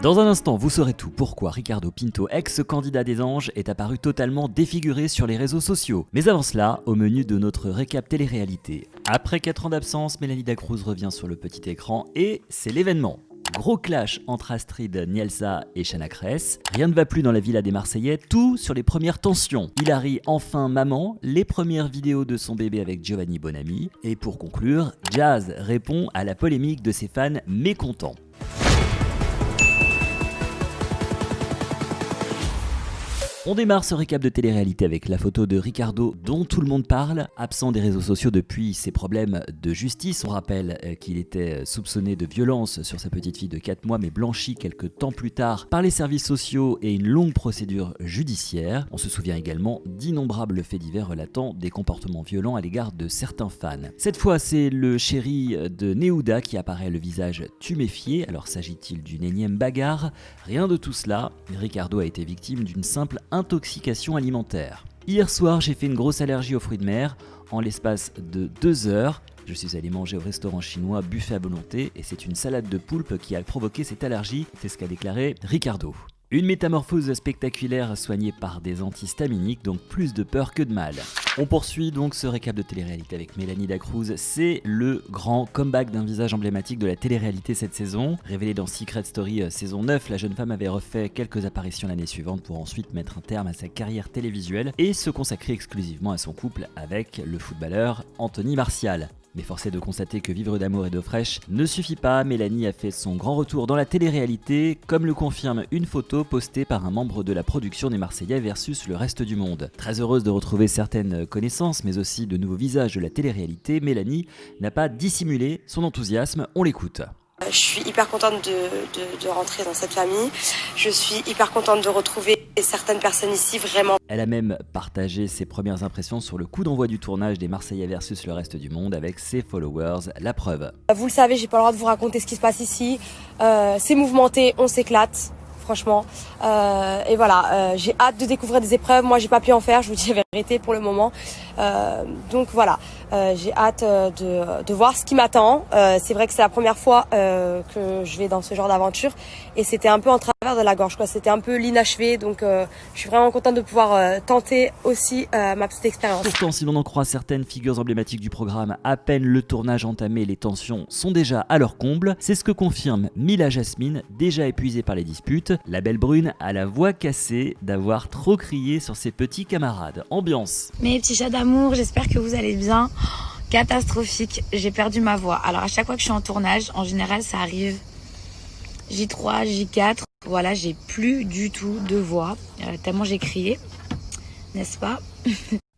Dans un instant, vous saurez tout pourquoi Ricardo Pinto, ex-candidat des Anges, est apparu totalement défiguré sur les réseaux sociaux. Mais avant cela, au menu de notre récap télé-réalité. Après 4 ans d'absence, Mélanie Dacruz revient sur le petit écran et c'est l'événement. Gros clash entre Astrid Nielsa et Chana Cres. Rien ne va plus dans la villa des Marseillais, tout sur les premières tensions. Hilary enfin maman, les premières vidéos de son bébé avec Giovanni Bonami. Et pour conclure, Jazz répond à la polémique de ses fans mécontents. On démarre ce récap de télé-réalité avec la photo de Ricardo dont tout le monde parle, absent des réseaux sociaux depuis ses problèmes de justice. On rappelle qu'il était soupçonné de violence sur sa petite fille de 4 mois mais blanchi quelques temps plus tard par les services sociaux et une longue procédure judiciaire. On se souvient également d'innombrables faits divers relatant des comportements violents à l'égard de certains fans. Cette fois, c'est le chéri de Nehuda qui apparaît le visage tuméfié. Alors s'agit-il d'une énième bagarre? Rien de tout cela. Ricardo a été victime d'une simple intoxication alimentaire. Hier soir, j'ai fait une grosse allergie aux fruits de mer. En l'espace de 2 heures, je suis allé manger au restaurant chinois buffet à volonté et c'est une salade de poulpe qui a provoqué cette allergie, c'est ce qu'a déclaré Ricardo. Une métamorphose spectaculaire soignée par des antihistaminiques, donc plus de peur que de mal. On poursuit donc ce récap de télé-réalité avec Mélanie Dacruz. C'est le grand comeback d'un visage emblématique de la télé-réalité cette saison. Révélée dans Secret Story saison 9, la jeune femme avait refait quelques apparitions l'année suivante pour ensuite mettre un terme à sa carrière télévisuelle et se consacrer exclusivement à son couple avec le footballeur Anthony Martial. Mais force est de constater que vivre d'amour et d'eau fraîche ne suffit pas. Mélanie a fait son grand retour dans la télé-réalité, comme le confirme une photo postée par un membre de la production des Marseillais versus le reste du monde. Très heureuse de retrouver certaines connaissances, mais aussi de nouveaux visages de la télé-réalité, Mélanie n'a pas dissimulé son enthousiasme. On l'écoute. Je suis hyper contente de rentrer dans cette famille. Je suis hyper contente de retrouver certaines personnes ici, vraiment. Elle a même partagé ses premières impressions sur le coup d'envoi du tournage des Marseillais versus le reste du monde avec ses followers. La preuve. Vous le savez, j'ai pas le droit de vous raconter ce qui se passe ici. C'est mouvementé, on s'éclate. Franchement, et voilà, j'ai hâte de découvrir des épreuves. Moi, j'ai pas pu en faire, je vous dis la vérité pour le moment. Donc voilà, j'ai hâte de voir ce qui m'attend. C'est vrai que c'est la première fois que je vais dans ce genre d'aventure et c'était un peu en travers de la gorge, quoi. C'était un peu l'inachevé, donc je suis vraiment contente de pouvoir tenter aussi ma petite expérience. Pourtant, si l'on en croit certaines figures emblématiques du programme, à peine le tournage entamé, les tensions sont déjà à leur comble. C'est ce que confirme Mila Jasmine, déjà épuisée par les disputes. La belle brune a la voix cassée d'avoir trop crié sur ses petits camarades. Ambiance. Mes petits chats d'amour, j'espère que vous allez bien. Catastrophique, j'ai perdu ma voix. Alors à chaque fois que je suis en tournage, en général ça arrive J3, J4. Voilà, j'ai plus du tout de voix, tellement j'ai crié, n'est-ce pas?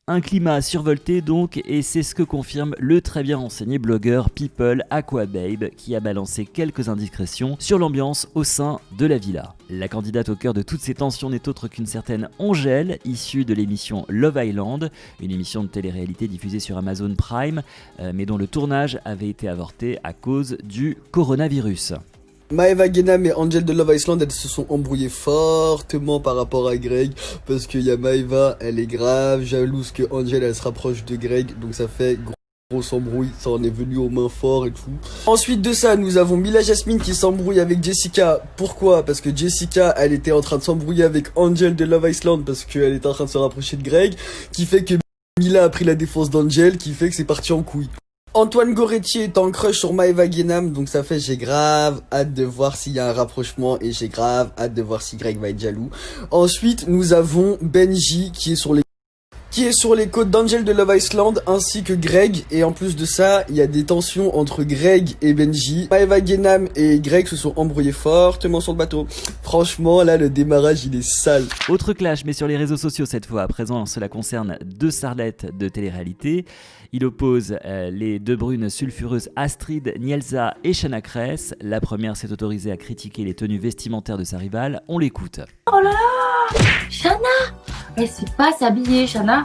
Un climat survolté donc, et c'est ce que confirme le très bien renseigné blogueur People Aquababe qui a balancé quelques indiscrétions sur l'ambiance au sein de la villa. La candidate au cœur de toutes ces tensions n'est autre qu'une certaine Angèle, issue de l'émission Love Island, une émission de télé-réalité diffusée sur Amazon Prime, mais dont le tournage avait été avorté à cause du coronavirus. Maeva Genam et Angel de Love Island, elles se sont embrouillées fortement par rapport à Greg, parce qu'il y a Maeva, elle est grave jalouse que Angel elle se rapproche de Greg, donc ça fait grosse embrouille, ça en est venu aux mains forts et tout. Ensuite de ça, nous avons Mila Jasmine qui s'embrouille avec Jessica. Pourquoi? Parce que Jessica, elle était en train de s'embrouiller avec Angel de Love Island parce qu'elle était en train de se rapprocher de Greg, qui fait que Mila a pris la défense d'Angel, qui fait que c'est parti en couille. Antoine Goretti est en crush sur Maeva Genam, donc ça fait j'ai grave hâte de voir s'il y a un rapprochement et j'ai grave hâte de voir si Greg va être jaloux. Ensuite, nous avons Benji qui est sur les côtes d'Angel de Love Island ainsi que Greg, et en plus de ça, il y a des tensions entre Greg et Benji. Maeva Genam et Greg se sont embrouillés fortement sur le bateau. Franchement, là, le démarrage, il est sale. Autre clash, mais sur les réseaux sociaux cette fois. À présent, cela concerne 2 starlettes de télé-réalité. Il oppose les 2 brunes sulfureuses Astrid Nielsa et Chana Cres. La première s'est autorisée à critiquer les tenues vestimentaires de sa rivale. On l'écoute. Oh là là, Chana, elle sait pas s'habiller, Chana.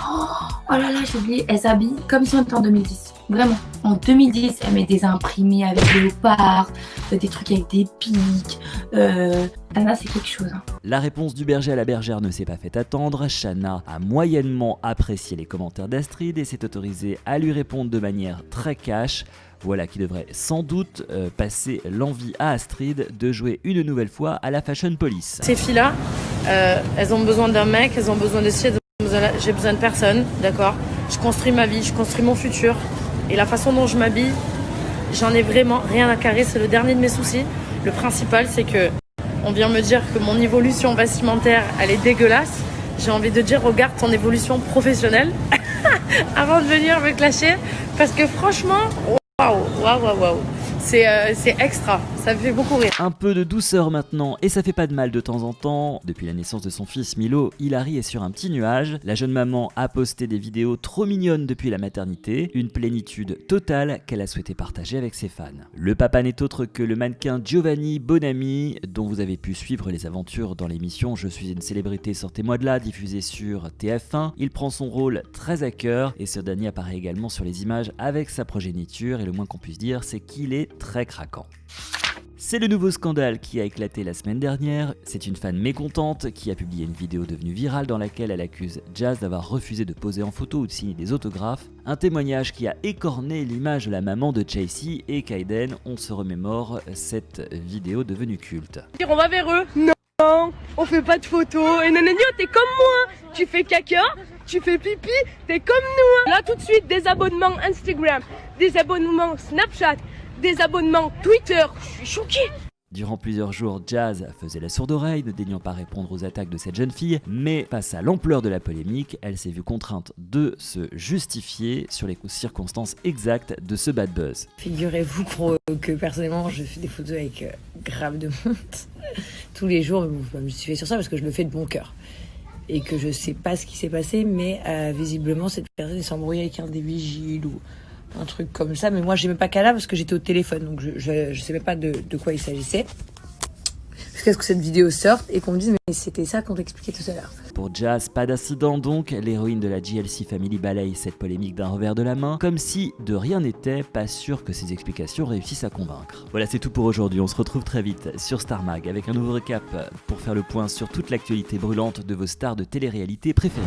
Oh là là, j'ai oublié, elle s'habille comme si on était en 2010. Vraiment, en 2010, elle met des imprimés avec des léopards, des trucs avec des pics. Chana, c'est quelque chose. Hein. La réponse du berger à la bergère ne s'est pas fait attendre. Chana a moyennement apprécié les commentaires d'Astrid et s'est autorisée à lui répondre de manière très cash. Voilà qui devrait sans doute passer l'envie à Astrid de jouer une nouvelle fois à la Fashion Police. Ces filles-là, elles ont besoin d'un mec, elles ont besoin de ci, j'ai besoin de personne, d'accord? Je construis ma vie, je construis mon futur. Et la façon dont je m'habille, j'en ai vraiment rien à carrer, c'est le dernier de mes soucis. Le principal, c'est que on vient me dire que mon évolution vestimentaire, elle est dégueulasse. J'ai envie de dire, regarde ton évolution professionnelle avant de venir me clasher. Parce que franchement, waouh. C'est extra, ça me fait beaucoup rire. Un peu de douceur maintenant, et ça fait pas de mal de temps en temps. Depuis la naissance de son fils Milo, Hilary est sur un petit nuage. La jeune maman a posté des vidéos trop mignonnes depuis la maternité, une plénitude totale qu'elle a souhaité partager avec ses fans. Le papa n'est autre que le mannequin Giovanni Bonami, dont vous avez pu suivre les aventures dans l'émission Je suis une célébrité, sortez-moi de là, diffusée sur TF1. Il prend son rôle très à cœur, et ce dernier apparaît également sur les images avec sa progéniture, et le moins qu'on puisse dire, c'est qu'il est très craquant. C'est le nouveau scandale qui a éclaté la semaine dernière. C'est une fan mécontente qui a publié une vidéo devenue virale dans laquelle elle accuse Jazz d'avoir refusé de poser en photo ou de signer des autographes. Un témoignage qui a écorné l'image de la maman de Chasey et Kaiden. On se remémore cette vidéo devenue culte. On va vers eux. Non, on fait pas de photos. Et nanani, t'es comme moi. Tu fais caca, tu fais pipi, t'es comme nous. Là tout de suite, des abonnements Instagram, des abonnements Snapchat, des abonnements Twitter. Je suis choquée. Durant plusieurs jours, Jazz faisait la sourde oreille, ne daignant pas répondre aux attaques de cette jeune fille, mais face à l'ampleur de la polémique, elle s'est vue contrainte de se justifier sur les circonstances exactes de ce bad buzz. Figurez-vous que personnellement, je fais des photos avec grave de honte tous les jours. Je peux me justifier sur ça parce que je le fais de bon cœur. Et que je sais pas ce qui s'est passé, mais visiblement, cette personne s'est embrouillée avec un des vigiles ou un truc comme ça. Mais moi, j'ai même pas qu'à là parce que j'étais au téléphone, donc je sais même pas de quoi il s'agissait. Jusqu'à ce que cette vidéo sorte et qu'on me dise mais c'était ça qu'on t'expliquait tout à l'heure. Pour Jazz, pas d'incident donc, l'héroïne de la GLC Family balaye cette polémique d'un revers de la main, comme si de rien n'était, pas sûr que ses explications réussissent à convaincre. Voilà, c'est tout pour aujourd'hui, on se retrouve très vite sur Star Mag avec un nouveau récap pour faire le point sur toute l'actualité brûlante de vos stars de télé-réalité préférées.